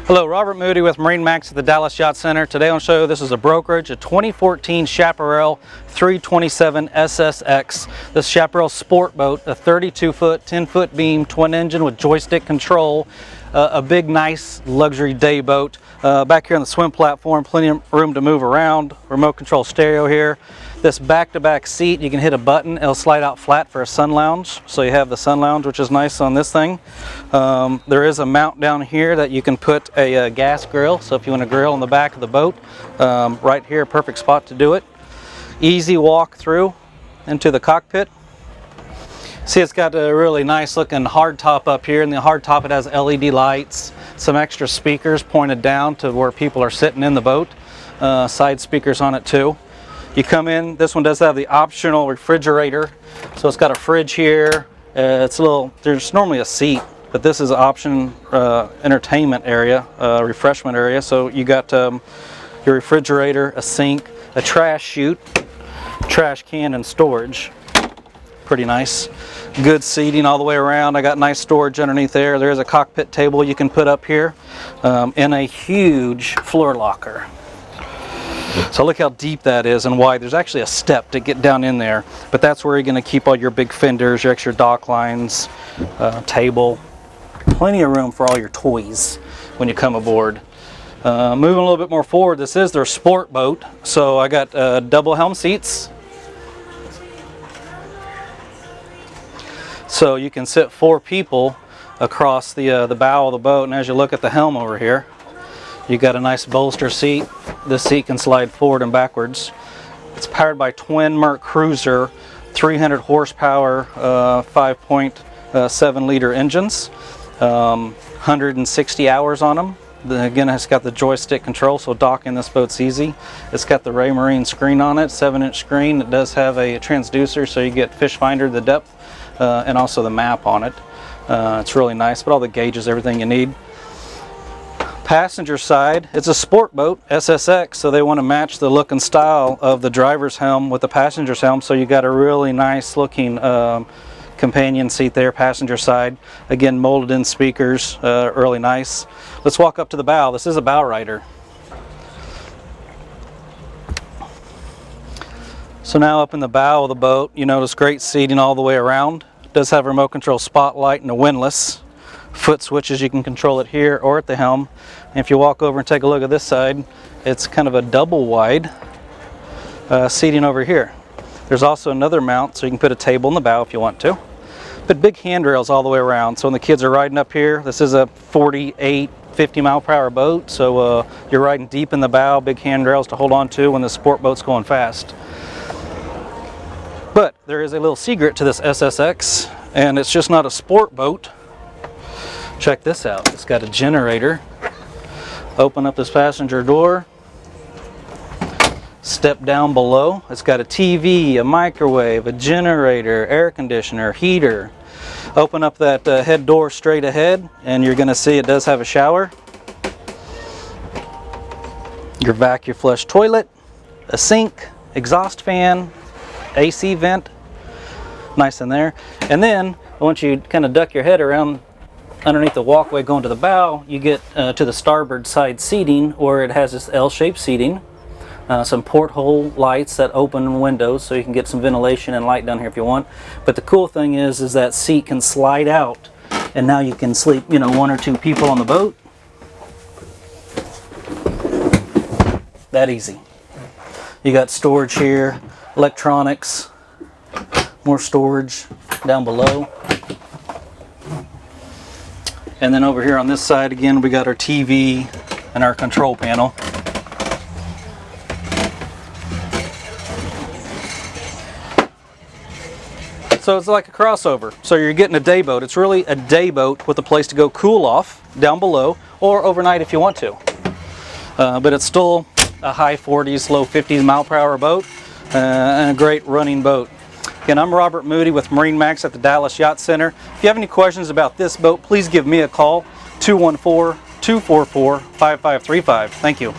Hello, Robert Moody with MarineMax at the Dallas Yacht Center. Today I'll show you this is a brokerage, a 2014 Chaparral 327 SSX. This Chaparral sport boat, a 32-foot, 10-foot beam, twin engine with joystick control, a big, nice luxury day boat. Back here on the swim platform, plenty of room to move around, remote control stereo here. This back-to-back seat, you can hit a button, it'll slide out flat for a sun lounge. So you have the sun lounge, which is nice on this thing. There is a mount down here that you can put a gas grill. So if you want to grill on the back of the boat, right here, perfect spot to do it. Easy walk through into the cockpit. See, it's got a really nice looking hard top up here. In the hard top it has LED lights, some extra speakers pointed down to where people are sitting in the boat. Side speakers on it too. You come in, this one does have the optional refrigerator. So it's got a fridge here. It's a little, there's normally a seat, but this is an option entertainment area, refreshment area. So you got your refrigerator, a sink, a trash chute, trash can and storage. Pretty nice. Good seating all the way around. I got nice storage underneath there. There's a cockpit table you can put up here, and a huge floor locker. So look how deep that is and wide. There's actually a step to get down in there, but that's where you're going to keep all your big fenders, your extra dock lines, table. Plenty of room for all your toys when you come aboard. Moving a little bit more forward, this is their sport boat. So I got double Helm seats. So you can sit 4 people across the bow of the boat, and as you look at the helm over here, you got a nice bolster seat. This seat can slide forward and backwards. It's powered by twin Merc Cruiser, 300 horsepower, 5.7 liter engines, 160 hours on them. Again, it's got the joystick control, so docking this boat's easy. It's got the Raymarine screen on it, 7-inch screen. It does have a transducer, so you get fish finder, the depth, and also the map on it. It's really nice, but all the gauges, everything you need. Passenger side, it's a sport boat, SSX, so they want to match the look and style of the driver's helm with the passenger's helm, so you got a really nice looking companion seat there, passenger side. Again, molded in speakers, really nice. Let's walk up to the bow. This is a bow rider. So now up in the bow of the boat, you notice great seating all the way around. It does have a remote control spotlight and a windlass. Foot switches, you can control it here or at the helm. And if you walk over and take a look at this side, it's kind of a double wide seating over here. There's also another mount, so you can put a table in the bow if you want to. But big handrails all the way around, so when the kids are riding up here, this is a 48, 50 mile per hour boat, so you're riding deep in the bow, big handrails to hold on to when the sport boat's going fast. But there is a little secret to this SSX, and it's just not a sport boat. Check this out. It's got a generator. Open up this passenger door. Step down below. It's got a TV, a microwave, a generator, air conditioner, heater. Open up that head door straight ahead, and you're going to see it does have a shower. Your vacuum flush toilet, a sink, exhaust fan, AC vent. Nice in there. And then once you kind of duck your head around underneath the walkway going to the bow, you get to the starboard side seating where it has this L-shaped seating. Some porthole lights that open windows so you can get some ventilation and light down here if you want. But the cool thing is that seat can slide out, and now you can sleep, 1 or 2 people on the boat. That easy. You got storage here, electronics, more storage down below. And then over here on this side again, we got our TV and our control panel. So it's like a crossover. So you're getting a day boat. It's really a day boat with a place to go cool off down below, or overnight if you want to. But it's still a high 40s, low 50s mile per hour boat, and a great running boat. Again, I'm Robert Moody with MarineMax at the Dallas Yacht Center. If you have any questions about this boat, please give me a call, 214-244-5535. Thank you.